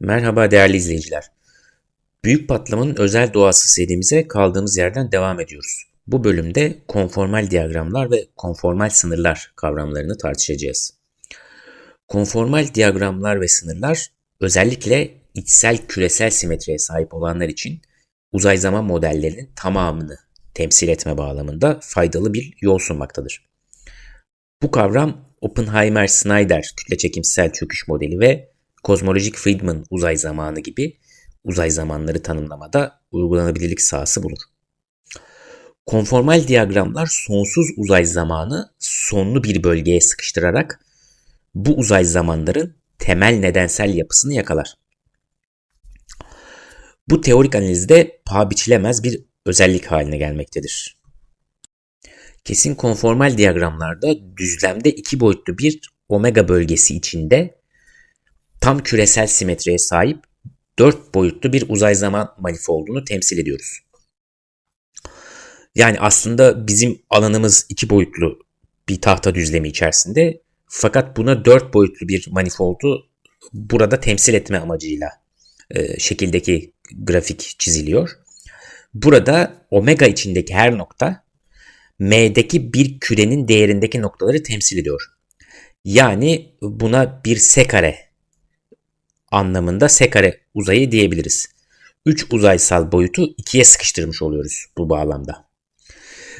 Merhaba değerli izleyiciler. Büyük patlamanın özel doğası serimize kaldığımız yerden devam ediyoruz. Bu bölümde konformal diyagramlar ve konformal sınırlar kavramlarını tartışacağız. Konformal diyagramlar ve sınırlar özellikle içsel küresel simetriye sahip olanlar için uzay zaman modellerinin tamamını temsil etme bağlamında faydalı bir yol sunmaktadır. Bu kavram Oppenheimer-Snyder kütleçekimsel çöküş modeli ve kozmolojik Friedman uzay zamanı gibi uzay zamanları tanımlamada uygulanabilirlik sahası bulur. Konformal diyagramlar sonsuz uzay zamanı sonlu bir bölgeye sıkıştırarak bu uzay zamanların temel nedensel yapısını yakalar. Bu teorik analizde paha biçilemez bir özellik haline gelmektedir. Kesin konformal diyagramlarda düzlemde iki boyutlu bir omega bölgesi içinde tam küresel simetriye sahip 4 boyutlu bir uzay zaman manifoldunu temsil ediyoruz. Yani aslında bizim alanımız 2 boyutlu bir tahta düzlemi içerisinde, fakat buna 4 boyutlu bir manifoldu burada temsil etme amacıyla şekildeki grafik çiziliyor. Burada omega içindeki her nokta M'deki bir kürenin değerindeki noktaları temsil ediyor. Yani buna bir S kare anlamında S kare uzayı diyebiliriz. 3 uzaysal boyutu 2'ye sıkıştırmış oluyoruz bu bağlamda.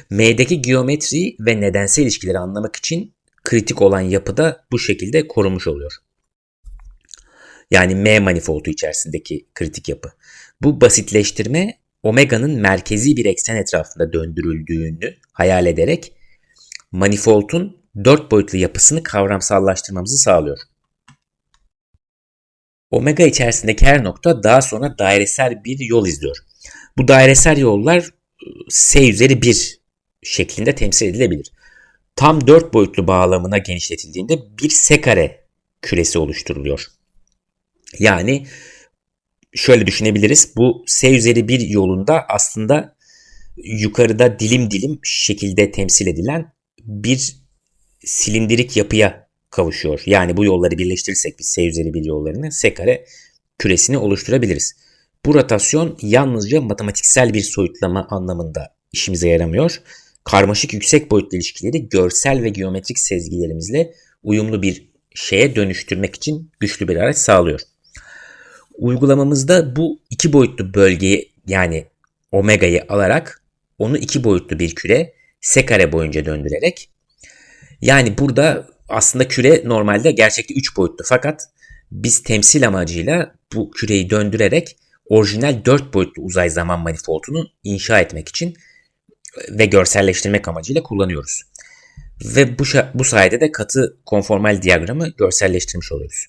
M'deki geometri ve nedensel ilişkileri anlamak için kritik olan yapı da bu şekilde korunmuş oluyor. Yani M manifoldu içerisindeki kritik yapı. Bu basitleştirme omega'nın merkezi bir eksen etrafında döndürüldüğünü hayal ederek manifoldun 4 boyutlu yapısını kavramsallaştırmamızı sağlıyor. Omega içerisindeki her nokta daha sonra dairesel bir yol izliyor. Bu dairesel yollar S üzeri 1 şeklinde temsil edilebilir. Tam 4 boyutlu bağlamına genişletildiğinde bir S kare küresi oluşturuluyor. Yani şöyle düşünebiliriz. Bu S üzeri 1 yolunda aslında yukarıda dilim dilim şekilde temsil edilen bir silindirik yapıya kavuşuyor. Yani bu yolları birleştirirsek biz S üzeri 1 yollarını S kare küresini oluşturabiliriz. Bu rotasyon yalnızca matematiksel bir soyutlama anlamında işimize yaramıyor. Karmaşık yüksek boyutlu ilişkileri görsel ve geometrik sezgilerimizle uyumlu bir şeye dönüştürmek için güçlü bir araç sağlıyor. Uygulamamızda bu iki boyutlu bölgeyi, yani omega'yı alarak onu iki boyutlu bir küre S kare boyunca döndürerek, yani burada aslında küre normalde gerçekte 3 boyutlu, fakat biz temsil amacıyla bu küreyi döndürerek orijinal 4 boyutlu uzay zaman manifoldunu inşa etmek için ve görselleştirmek amacıyla kullanıyoruz. Ve bu sayede de katı konformal diyagramı görselleştirmiş oluyoruz.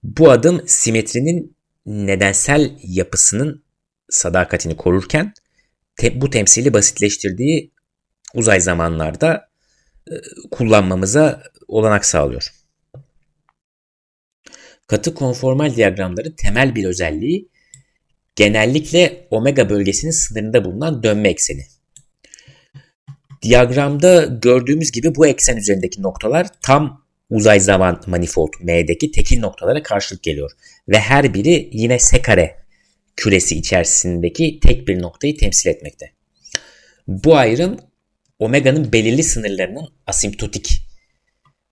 Bu adım simetrinin nedensel yapısının sadakatini korurken bu temsili basitleştirdiği uzay zamanlarda kullanmamıza olanak sağlıyor. Katı konformal diyagramların temel bir özelliği genellikle omega bölgesinin sınırında bulunan dönme ekseni. Diyagramda gördüğümüz gibi bu eksen üzerindeki noktalar tam uzay zaman manifold M'deki tekil noktalara karşılık geliyor. Ve her biri yine S kare küresi içerisindeki tek bir noktayı temsil etmekte. Bu ayrım omega'nın belirli sınırlarının asimptotik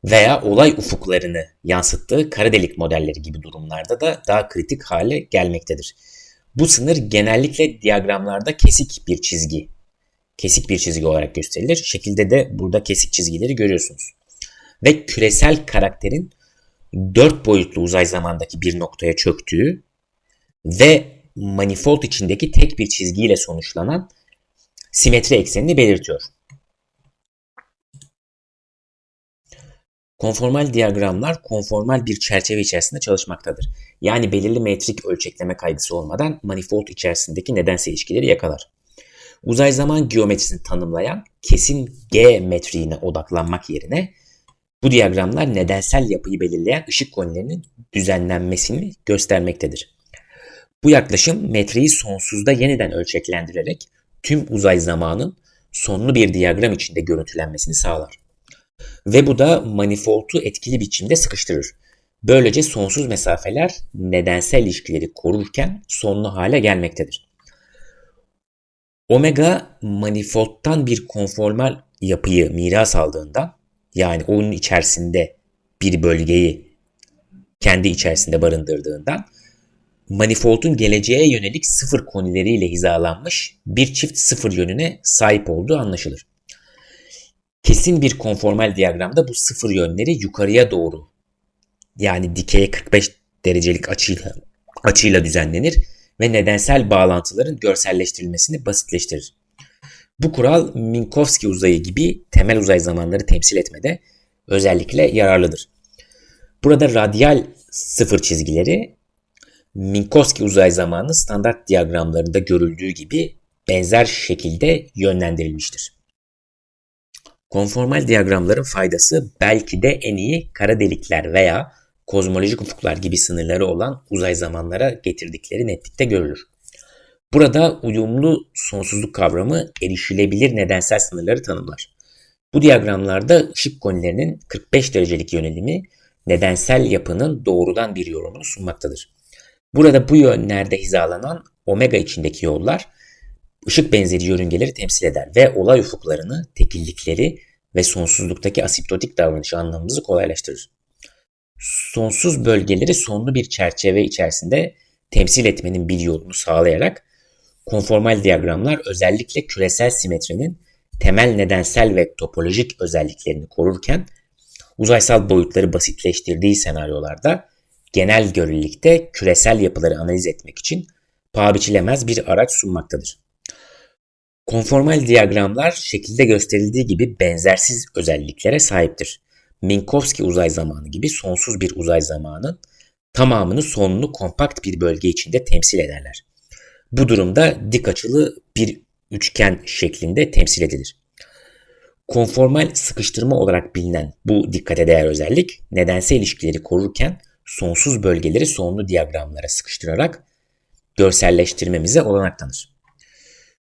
veya olay ufuklarını yansıttığı kara delik modelleri gibi durumlarda da daha kritik hale gelmektedir. Bu sınır genellikle diyagramlarda kesik bir çizgi olarak gösterilir. Şekilde de burada kesik çizgileri görüyorsunuz. Ve küresel karakterin 4 boyutlu uzay zamandaki bir noktaya çöktüğü ve manifold içindeki tek bir çizgiyle sonuçlanan simetri eksenini belirtiyor. Konformal diyagramlar konformal bir çerçeve içerisinde çalışmaktadır. Yani belirli metrik ölçekleme kaygısı olmadan manifold içerisindeki nedensel ilişkileri yakalar. Uzay zaman geometrisini tanımlayan kesin G metriğine odaklanmak yerine bu diyagramlar nedensel yapıyı belirleyen ışık konilerinin düzenlenmesini göstermektedir. Bu yaklaşım metreyi sonsuzda yeniden ölçeklendirerek tüm uzay zamanın sonlu bir diyagram içinde görüntülenmesini sağlar. Ve bu da manifoldu etkili biçimde sıkıştırır. Böylece sonsuz mesafeler nedensel ilişkileri korurken sonlu hale gelmektedir. Omega manifoldtan bir konformal yapıyı miras aldığından, yani onun içerisinde bir bölgeyi kendi içerisinde barındırdığından, manifoldun geleceğe yönelik sıfır konileriyle hizalanmış bir çift sıfır yönüne sahip olduğu anlaşılır. Kesin bir konformal diyagramda bu sıfır yönleri yukarıya doğru, yani dikeye 45 derecelik açıyla düzenlenir ve nedensel bağlantıların görselleştirilmesini basitleştirir. Bu kural Minkowski uzayı gibi temel uzay zamanları temsil etmede özellikle yararlıdır. Burada radyal sıfır çizgileri Minkowski uzay zamanı standart diyagramlarında görüldüğü gibi benzer şekilde yönlendirilmiştir. Konformal diyagramların faydası belki de en iyi kara delikler veya kozmolojik ufuklar gibi sınırları olan uzay zamanlara getirdikleri netlikte görülür. Burada uyumlu sonsuzluk kavramı erişilebilir nedensel sınırları tanımlar. Bu diyagramlarda ışık konilerinin 45 derecelik yönelimi nedensel yapının doğrudan bir yorumunu sunmaktadır. Burada bu yönlerde hizalanan omega içindeki yollar ışık benzeri yörüngeleri temsil eder ve olay ufuklarını, tekillikleri ve sonsuzluktaki asiptotik davranış anlamımızı kolaylaştırır. Sonsuz bölgeleri sonlu bir çerçeve içerisinde temsil etmenin bir yolunu sağlayarak konformal diyagramlar özellikle küresel simetrinin temel nedensel ve topolojik özelliklerini korurken uzaysal boyutları basitleştirdiği senaryolarda genel görelilikte küresel yapıları analiz etmek için paha biçilemez bir araç sunmaktadır. Konformal diyagramlar şekilde gösterildiği gibi benzersiz özelliklere sahiptir. Minkowski uzay zamanı gibi sonsuz bir uzay zamanının tamamını sonlu kompakt bir bölge içinde temsil ederler. Bu durumda dik açılı bir üçgen şeklinde temsil edilir. Konformal sıkıştırma olarak bilinen bu dikkate değer özellik nedensel ilişkileri korurken sonsuz bölgeleri sonlu diyagramlara sıkıştırarak görselleştirmemize olanak tanır.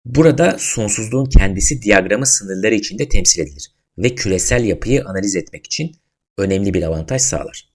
Burada sonsuzluğun kendisi diyagramın sınırları içinde temsil edilir ve küresel yapıyı analiz etmek için önemli bir avantaj sağlar.